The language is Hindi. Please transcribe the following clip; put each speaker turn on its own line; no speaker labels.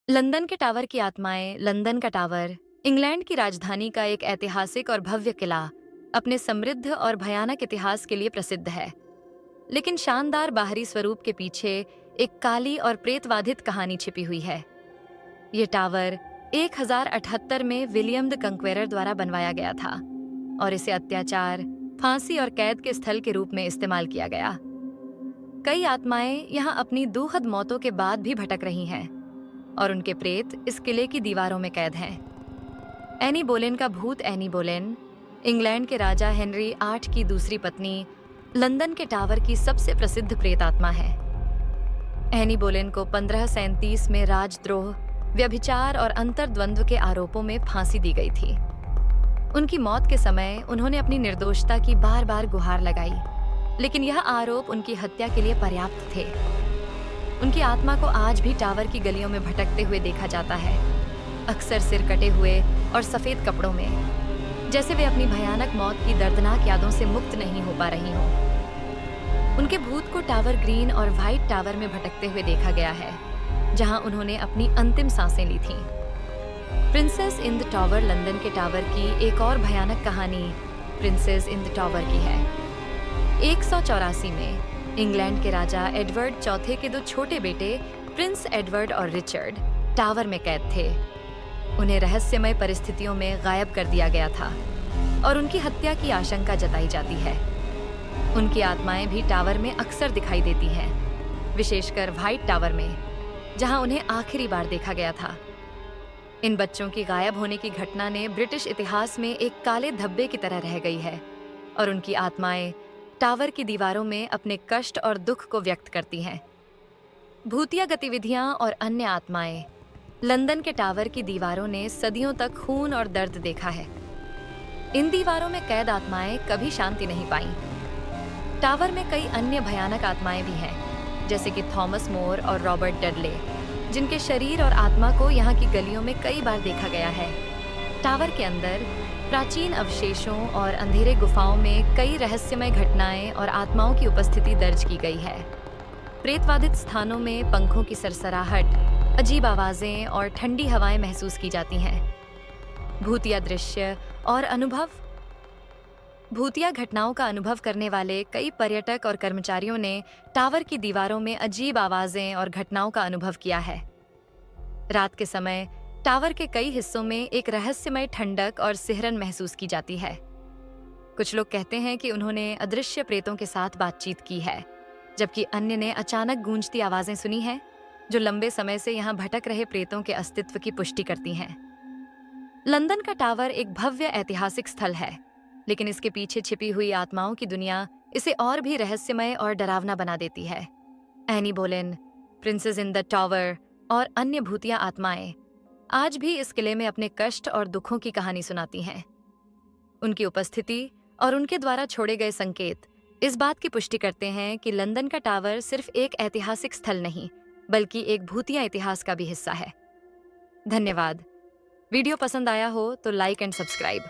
लंदन के टावर की आत्माएं। लंदन का टावर इंग्लैंड की राजधानी का एक ऐतिहासिक और भव्य किला अपने समृद्ध और भयानक इतिहास के लिए प्रसिद्ध है। लेकिन शानदार बाहरी स्वरूप के पीछे एक काली और प्रेतवाधित कहानी छिपी हुई है। ये टावर 1078 में विलियम द कंक्वेरर द्वारा बनवाया गया था और इसे अत्याचार, फांसी और कैद के स्थल के रूप में इस्तेमाल किया गया। कई आत्माएं यहाँ अपनी दुखद मौतों के बाद भी भटक रही हैं और उनके प्रेत इस किले की दीवारों में कैद हैं। एनी बोलेन का भूत। एनी बोलेन इंग्लैंड के राजा हेनरी 8 की दूसरी पत्नी, लंदन के टावर की सबसे प्रसिद्ध प्रेत आत्मा है। एनी बोलेन को 1537 में राजद्रोह, व्यभिचार और अंतर्द्वंद्व के आरोपों में फांसी दी गई थी। उनकी मौत के समय उन्होंने अपनी निर्दोषता की बार बार गुहार लगाई, लेकिन यह आरोप उनकी हत्या के लिए पर्याप्त थे। उनकी आत्मा को आज भी टावर की गलियों में भटकते हुए देखा जाता है, अक्सर सिर कटे हुए और सफेद कपड़ों में, जैसे वे अपनी भयानक मौत की दर्दनाक यादों से मुक्त नहीं हो पा रही हों। उनके भूत को टावर ग्रीन और व्हाइट टावर में भटकते हुए देखा गया है, जहां उन्होंने अपनी अंतिम सांसें ली थीं। Princess in the tower. London के टावर की एक और भयानक कहानी प्रिंसेस इन द टावर की है। 184 में इंग्लैंड के राजा एडवर्ड चौथे के दो छोटे बेटे प्रिंस एडवर्ड और रिचर्ड टावर में कैद थे। उन्हें रहस्यमय परिस्थितियों में गायब कर दिया गया था और उनकी हत्या की आशंका जताई जाती है। उनकी आत्माएं भी टावर में अक्सर दिखाई देती हैं, विशेषकर व्हाइट टावर में, जहां उन्हें आखिरी बार देखा गया था। इन बच्चों की गायब होने की घटना ने ब्रिटिश इतिहास में एक काले धब्बे की तरह रह गई है और उनकी आत्माएं टावर की दीवारों में अपने कष्ट और दुख को व्यक्त करती हैं। भूतिया गतिविधियां और अन्य आत्माएं। लंदन के टावर की दीवारों ने सदियों तक खून और दर्द देखा है। इन दीवारों में कैद आत्माएं कभी शांति नहीं पाईं। टावर में कई अन्य भयानक आत्माएं भी हैं, जैसे कि थॉमस मोर और रॉबर्ट डडले, जिनके शरीर और आत्मा को यहाँ की गलियों में कई बार देखा गया है। टावर के अंदर प्राचीन अवशेषों और अंधेरे गुफाओं में कई रहस्यमय घटनाएं और आत्माओं की उपस्थिति दर्ज की गई है। प्रेतवादित स्थानों में पंखों की सरसराहट, अजीब आवाजें और ठंडी हवाएं महसूस की जाती हैं। भूतिया दृश्य और अनुभव। भूतिया घटनाओं का अनुभव करने वाले कई पर्यटक और कर्मचारियों ने टावर की दीवारों में अजीब आवाजें और घटनाओं का अनुभव किया है। रात के समय टावर के कई हिस्सों में एक रहस्यमय ठंडक और सिहरन महसूस की जाती है। कुछ लोग कहते हैं कि उन्होंने अदृश्य प्रेतों के साथ बातचीत की है, जबकि अन्य ने अचानक गूंजती आवाजें सुनी हैं, जो लंबे समय से यहाँ भटक रहे प्रेतों के अस्तित्व की पुष्टि करती हैं। लंदन का टावर एक भव्य ऐतिहासिक स्थल है, लेकिन इसके पीछे छिपी हुई आत्माओं की दुनिया इसे और भी रहस्यमय और डरावना बना देती है। एनी बोलेन, प्रिंसेस इन द टावर और अन्य भूतिया आत्माएं आज भी इस किले में अपने कष्ट और दुखों की कहानी सुनाती हैं। उनकी उपस्थिति और उनके द्वारा छोड़े गए संकेत इस बात की पुष्टि करते हैं कि लंदन का टावर सिर्फ एक ऐतिहासिक स्थल नहीं, बल्कि एक भूतिया इतिहास का भी हिस्सा है। धन्यवाद। वीडियो पसंद आया हो तो लाइक एंड सब्सक्राइब।